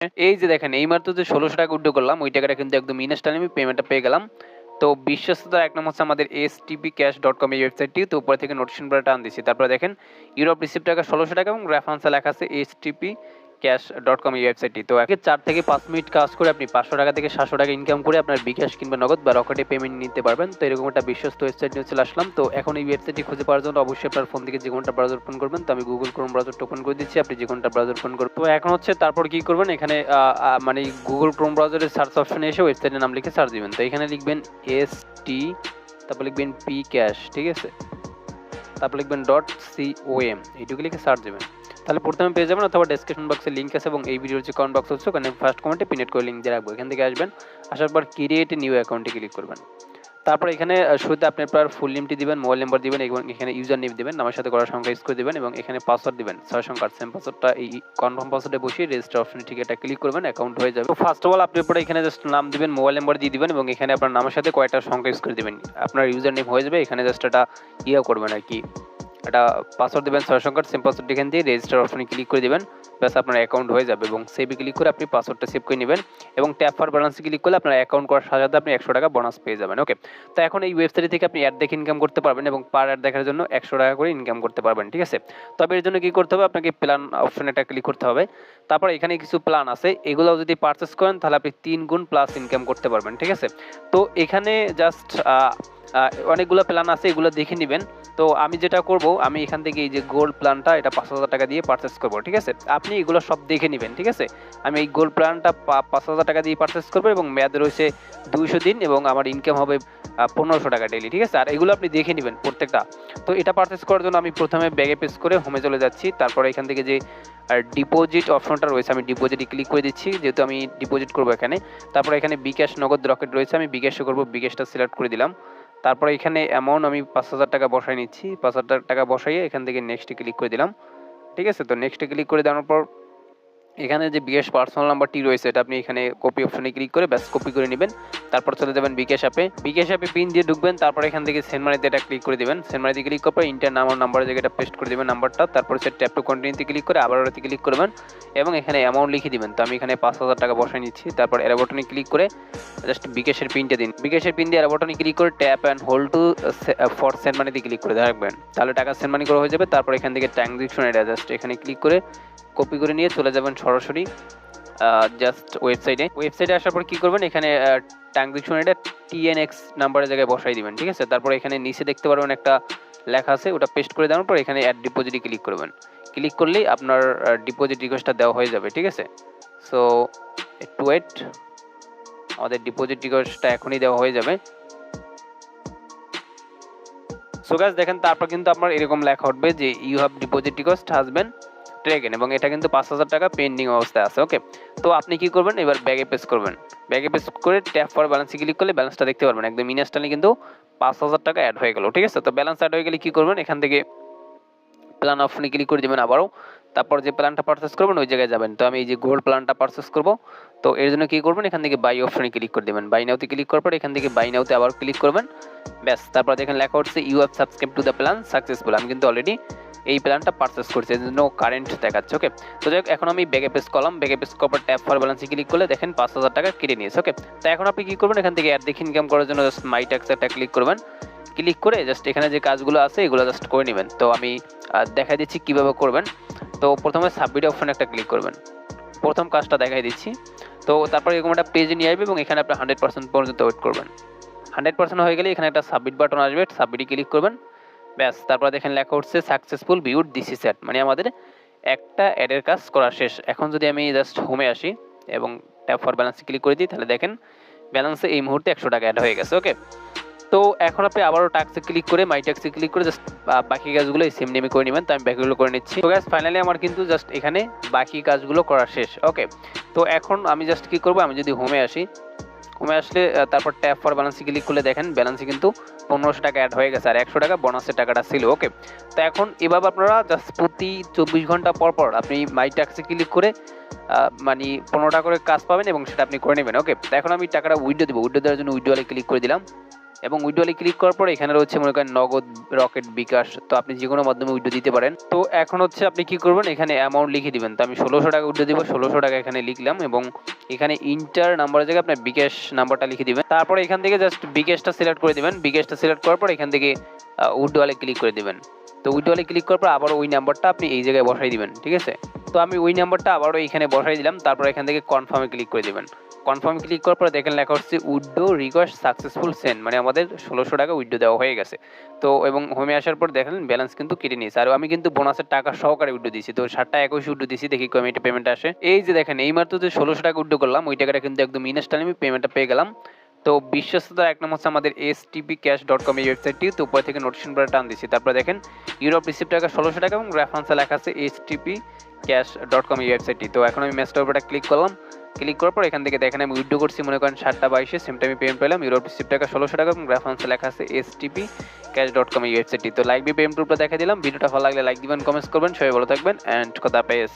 এই যে দেখেন এইমাত্র যে ১৬০০ টাকা উইথড্র করলাম ওই টাকাটা কিন্তু একদম ইনস্ট্যান্ট আমি পেমেন্টটা পেয়ে গেলাম। তো বিশ্বস্ততার এক নাম হচ্ছে আমাদের stpcash.com এই ওয়েবসাইটটি। তো উপর থেকে নোটিফিকেশন বেলটা টান দিচ্ছি। তারপরে দেখেন ইউরোপ রিসিভ টাকা ১৬০০ টাকা এবং রেফারেন্সে লেখা আছে stpcash.com এই ওয়েবসাইটটি। তো ৪ থেকে ৫ মিনিট কাজ করে আপনি ৫০০ টাকা থেকে ৭০০ টাকা ইনকাম করে আপনার বিকাশ কিংবা নগদ বা রকেটে পেমেন্ট নিতে পারবেন। তো এরকম একটা বিশ্বস্ত ওয়েবসাইট নিয়ে চলে আসলাম। তো এখন এই ওয়েবসাইটটি খুঁজে পাওয়ার জন্য অবশ্যই আপনার ফোন থেকে যে কোনটা ব্রাউজার ওপেন করবেন। তো আমি গুগল ক্রোম ব্রাউজারটা ওপেন করে দিচ্ছি। আপনি যে কোনটা ব্রাউজার ওপেন করবেন। তো এখন হচ্ছে তারপর কি করবেন, এখানে মানে গুগল ক্রোম ব্রাউজারের সার্চ অপশনে এসে ওয়েবসাইটের নাম লিখে সার্চ দিবেন। তো এখানে লিখবেন তারপর লিখবেন pcash, ঠিক আছে, তারপর লিখবেন .com, এইটুকু লিখে সার্চ দেবেন। তাহলে প্রথমে পেয়ে যাবেন, অথবা ডেসক্রিপশন বক্সে লিঙ্ক আছে এবং এই ভিডিওর যে কমেন্ট বক্স হচ্ছে ওখানে ফার্স্ট কমেন্টে পিনেট করে লিঙ্ক দিয়ে রাখবো। এখান থেকে আসবেন, আসার পর ক্রিয়েট নিউ অ্যাকাউন্টে ক্লিক করবেন। তারপর এখানে শুরুতে আপনি আপনার ফুল নেমটি দিবেন, মোবাইল নাম্বার দিবেন এবং এখানে ইউজার নেম দিবেন, নামের সাথে করার সংখ্যা ইউজ করে দিবেন এবং এখানে পাসওয়ার্ড দিবেন ৬ সংখ্যার। সেম পাসওয়ার্ডটা এই কনফার্ম পাসওয়ার্ডে বসিয়ে রেজিস্টার অপশনে ঠিক এটা ক্লিক করবেন, অ্যাকাউন্ট হয়ে যাবে। তো ফার্স্ট অফ অল আপনি পরে এখানে জাস্ট নাম দিবেন, মোবাইল নাম্বার দিয়ে দিবেন এবং এখানে আপনার নামের সাথে কয়টা সংখ্যা ইউজ করে দিবেন, আপনার ইউজার নেম হয়ে যাবে। এখানে জাস্ট এটা করবেন আর কি, একটা পাসওয়ার্ড দেবেন ৬ সংখ্যার। সেম পাসওয়ার্ড এখান দিয়ে রেজিস্টার অপশনে ক্লিক করে দিবেন, প্লাস আপনার অ্যাকাউন্ট হয়ে যাবে এবং সেভে ক্লিক করে আপনি পাসওয়ার্ডটা সেভ করে নেবেন এবং ট্যাপ ফর ব্যালেন্সে ক্লিক করলে আপনার অ্যাকাউন্ট করার সাথে সাথে আপনি ১০০ টাকা বোনাস পেয়ে যাবেন। ওকে, তো এখন এই ওয়েবসাইট থেকে আপনি অ্যাড দেখে ইনকাম করতে পারবেন এবং পার অ্যাড দেখার জন্য ১০০ টাকা করে ইনকাম করতে পারবেন, ঠিক আছে। তবে এর জন্য কি করতে হবে, আপনাকে প্ল্যান অপশনে একটা ক্লিক করতে হবে। তারপর এখানে কিছু প্ল্যান আছে, এগুলো যদি পারচেস করেন তাহলে আপনি ৩ গুণ প্লাস ইনকাম করতে পারবেন, ঠিক আছে। তো এখানে জাস্ট অনেকগুলো প্ল্যান আছে, এগুলো দেখে নেবেন। তো আমি যেটা করব, আমি এখান থেকে এই যে গোল্ড প্ল্যানটা এটা ৫০০০ টাকা দিয়ে পারচেস করব, ঠিক আছে। আপনি এগুলো সব দেখে নেবেন, ঠিক আছে। আমি এই গোল্ড প্ল্যানটা ৫০০০ টাকা দিয়ে পারচেস করবো এবং মেয়াদ রয়েছে ২০০ দিন এবং আমার ইনকাম হবে ১৫০০ টাকা ডেইলি, ঠিক আছে। আর এগুলো আপনি দেখে নেবেন প্রত্যেকটা। তো এটা পারচেস করার জন্য আমি প্রথমে ব্যাগে পেস করে হোমে চলে যাচ্ছি। তারপরে এখান থেকে যে ডিপোজিট অপশনটা রয়েছে আমি ডিপোজিটে ক্লিক করে দিচ্ছি, যেহেতু আমি ডিপোজিট করবো এখানে। তারপরে এখানে বিকাশ, নগদ, রকেট রয়েছে, আমি বিকাশে করবো, বিকাশটা সিলেক্ট করে দিলাম। তারপরে এখানে অ্যামাউন্ট আমি ৫০০০ টাকা বসাই নিচ্ছি, ৫০০০ টাকা বসাইয়ে এখান থেকে নেক্সটে ক্লিক করে দিলাম, ঠিক আছে। তো নেক্সটে ক্লিক করে দেওয়ার পর এখানে যে বিকাশ পার্সোনাল নাম্বারটি রয়েছে এটা আপনি এখানে কপি অপশনে ক্লিক করে ব্যাস কপি করে নেবেন। তারপর চলে যাবেন বিকাশ অ্যাপে পিন দিয়ে ঢুকবেন। তারপর এখান থেকে সেন্ড মানিতে এটা ক্লিক করে দেবেন। সেন্ড মানিতে ক্লিক করার পর ইন্টার নাম আর নাম্বারের জায়গাটা পেস্ট করে দেবেন নাম্বারটা। তারপর সে ট্যাপ টু কন্টিনিউতে ক্লিক করে আবার ওটাতে ক্লিক করবেন এবং এখানে অ্যামাউন্ট লিখে দিবেন। তো আমি এখানে ৫০০০ টাকা বসাই নিচ্ছি। তারপর এর বটনে ক্লিক করে জাস্ট বিকাশের পিনটা দিন। বিকাশের পিন দিয়ে এর বটনে ক্লিক করে tap and hold two for send মানিতে ক্লিক করে রাখবেন, তাহলে টাকা সেন্ড মানি করা হয়ে যাবে। তারপর এখান থেকে ট্রানজ্যাকশন এটা জাস্ট এখানে ক্লিক করে কপি করে নিয়ে চলে যাবেন সরাসরি জাস্ট ওয়েবসাইটে আসার পর কি করবেন, এখানে ট্রানজ্যাকশন এটা TNX নাম্বারের জায়গায় বসাই দিবেন, ঠিক আছে। তারপর এখানে নিচে দেখতে পারবেন একটা লেখা আছে, ওটা পেস্ট করে দেওয়ার পর এখানে অ্যাড ডিপোজিটে ক্লিক করবেন। ক্লিক করলেই আপনার ডিপোজিট রিকোয়েস্টটা দেওয়া হয়ে যাবে, ঠিক আছে। সো একটু ওয়েট, আমাদের ডিপোজিট রিকোয়েস্টটা এখনই দেওয়া হয়ে যাবে। সো গাইস দেখেন, তারপর কিন্তু আপনার এরকম লেখা উঠবে যে ইউ হ্যাভ ডিপোজিট রিকোয়েস্ট হাজ বিন ট্রেকেন এবং এটা কিন্তু ৫০০০ টাকা পেন্ডিং অবস্থায় আছে। ওকে, তো আপনি কি করবেন, এবার ব্যাগে পেস করবেন। ব্যাগে পেস করে ট্যাপ ফর ব্যালেন্সে ক্লিক করলে ব্যালেন্সটা দেখতে পারবেন, একদম ইনস্ট্যান্টলি কিন্তু ৫০০০ টাকা অ্যাড হয়ে গেল, ঠিক আছে। তো ব্যালেন্স অ্যাড হয়ে গেলে কি করবেন, এখান থেকে প্ল্যান অপশনে ক্লিক করে দেবেন আবারও। তারপর যে প্ল্যানটা পারচেস করবেন ওই জায়গায় যাবেন। তো আমি এই যে গোল্ড প্ল্যানটা পারচেস করব, তো এর জন্য কি করবেন, এখান থেকে বাই অপশনে ক্লিক করে দেবেন। বাই নাওতে ক্লিক করার পর এখান থেকে বাই নাওতে আবার ক্লিক করবেন, ব্যাস। তারপর দেখেন লেখা হচ্ছে you have subscribed to the plan successful. আমি কিন্তু অলরেডি এই প্ল্যানটা পারচেস করছি, এর জন্য কারেন্ট দেখাচ্ছে। ওকে, তো যাই হোক, এখন আমি ব্যাগে পেস করলাম। ব্যাগে পেস করার পর ট্যাপ ফর ব্যালেন্সে ক্লিক করলে দেখেন ৫০০০ টাকা কেটে নিয়েছে। ওকে, তো এখন আপনি কি করবেন, এখান থেকে অ্যাড দেখে ইনকাম করার জন্য জাস্ট মাই ট্যাক্সটা ক্লিক করবেন। ক্লিক করে জাস্ট এখানে যে কাজগুলো আছে এগুলো জাস্ট করে নেবেন। তো আমি দেখাই দিচ্ছি কিভাবে করবেন। তো প্রথমে সাবমিট অপশনে একটা ক্লিক করবেন, প্রথম কাজটা দেখাই দিচ্ছি। তো তারপর এরকম একটা পেজে নিয়ে আসবে এবং এখানে আপনি 100% পর্যন্ত ওয়েট করবেন। 100% হয়ে গেলে এখানে একটা সাবমিট বাটন আসবে, সাবমিটে ক্লিক করবেন, ব্যাস। তারপর দেখেন লেখা উঠছে successful viewed this is ad, মানে আমাদের একটা অ্যাডের কাজ করা শেষ। এখন যদি আমি জাস্ট হোমে আসি এবং ট্যাপ ফর ব্যালেন্সে ক্লিক করে দিই, তাহলে দেখেন ব্যালেন্সে এই মুহূর্তে ১০০ টাকা অ্যাড হয়ে গেছে। ওকে, তো এখন আপনি আবারও ট্যাক্সে ক্লিক করে মাই ট্যাক্সে ক্লিক করে জাস্ট বাকি কাজগুলো এই সেম নেমে করে নেবেন। তো আমি বাকিগুলো করে নিচ্ছি। তো গাইস ফাইনালি আমার কিন্তু জাস্ট এখানে বাকি কাজগুলো করা শেষ। ওকে, তো এখন আমি জাস্ট কি করব, আমি যদি হোমে আসি, হোমে আসলে তারপর ট্যাপ ফর ব্যালেন্সে ক্লিক করলে দেখেন ব্যালেন্সে কিন্তু ১৫০০ টাকা অ্যাড হয়ে গেছে আর ১০০ টাকা বোনাসের টাকাটা ছিল। ওকে, তো এখন এভাবে আপনারা জাস্ট প্রতি ২৪ ঘন্টা পর পর আপনি মাই ট্যাক্সে ক্লিক করে মানে ১৫ টাকা করে কাজ পাবেন এবং সেটা আপনি করে নেবেন। ওকে, তো এখন আমি টাকাটা উইথড্র দেবো। উইথড্র দেওয়ার জন্য উইথড্রলে ক্লিক করে দিলাম। এবং উইড্রোলে ক্লিক করার পর এখানে রয়েছে মনে করেন নগদ, রকেট, বিকাশ, তো আপনি যে কোনো মাধ্যমে উইড্রো দিতে পারেন। তো এখন হচ্ছে আপনি কি করবেন, এখানে অ্যামাউন্ট লিখে দিবেন। তো আমি 1600 টাকা উইড্রো দিব, 1600 টাকা এখানে লিখলাম এবং এখানে ইন্টার নাম্বারের জায়গায় আপনার বিকাশ নাম্বারটা লিখে দিবেন। তারপর এখান থেকে জাস্ট বিকাশটা সিলেক্ট করে দিবেন। বিকাশটা সিলেক্ট করার পর এখান থেকে উইড্রোলে ক্লিক করে দিবেন। তো উইড্রোলে ক্লিক করার পর আবার ওই নাম্বারটা আপনি এই জায়গায় বসাই দিবেন, ঠিক আছে। তো আমি ওই নাম্বারটা আবারও এখানে বসাই দিলাম। তারপর এখান থেকে কনফার্মে ক্লিক করে দিবেন। কনফার্মে ক্লিক করার পর দেখেন লেখা হচ্ছে উইথড্র রিকোয়েস্ট সাকসেসফুল সেন্ড, মানে আমাদের 1600 টাকা উইথড্র দেওয়া হয়ে গেছে। তো এবং হোমে আসার পর দেখেন ব্যালেন্স কিন্তু কেটে নিয়েছে। আর আমি কিন্তু বোনাসের টাকা সহকারে উইথড্র দিয়েছি। তো 7টা 21 উইথড্র দিয়েছি, দেখি কবে এটা পেমেন্ট আসে। এই যে দেখেন এইমাত্র যে 1600 টাকা উইথড্র করলাম ওই টাকাটা কিন্তু একদম ইনস্ট্যান্ট আমি পেমেন্টটা পেয়ে গেলাম। তো বিশ্বস্ততার এক নাম হচ্ছে আমাদের stpcash.com এই ওয়েবসাইটটি। তো উপর থেকে নোটিফিকেশন বারে টান দিচ্ছি। তারপর দেখেন ইউরোপ রিসিপ্ট টাকা 1600 টাকা এবং রেফারেন্সে লেখা আছে stpcash.com এই ওয়েবসাইটটি। তো এখন আমি ম্যাচটার উপরটা ক্লিক করলাম। ক্লিক করার পর এখান থেকে দেখেন আমি উইথড্র করছি মনে করেন 7টা 22-এ, সেম টাইমে পেমেন্ট পেলাম। ইউরোপ রিসিপ্ট টাকা 1600 টাকা এবং রেফারেন্সে লেখা আছে stpcash.com এই ওয়েবসাইটটি। তো লাইক বি পেমেন্ট প্রুফটা দেখা দিলাম। ভিডিওটা ভালো লাগলে লাইক দিবেন, কমেন্টস করবেন। সবাই ভালো থাকবেন অ্যান্ড খোদা হাফেজ।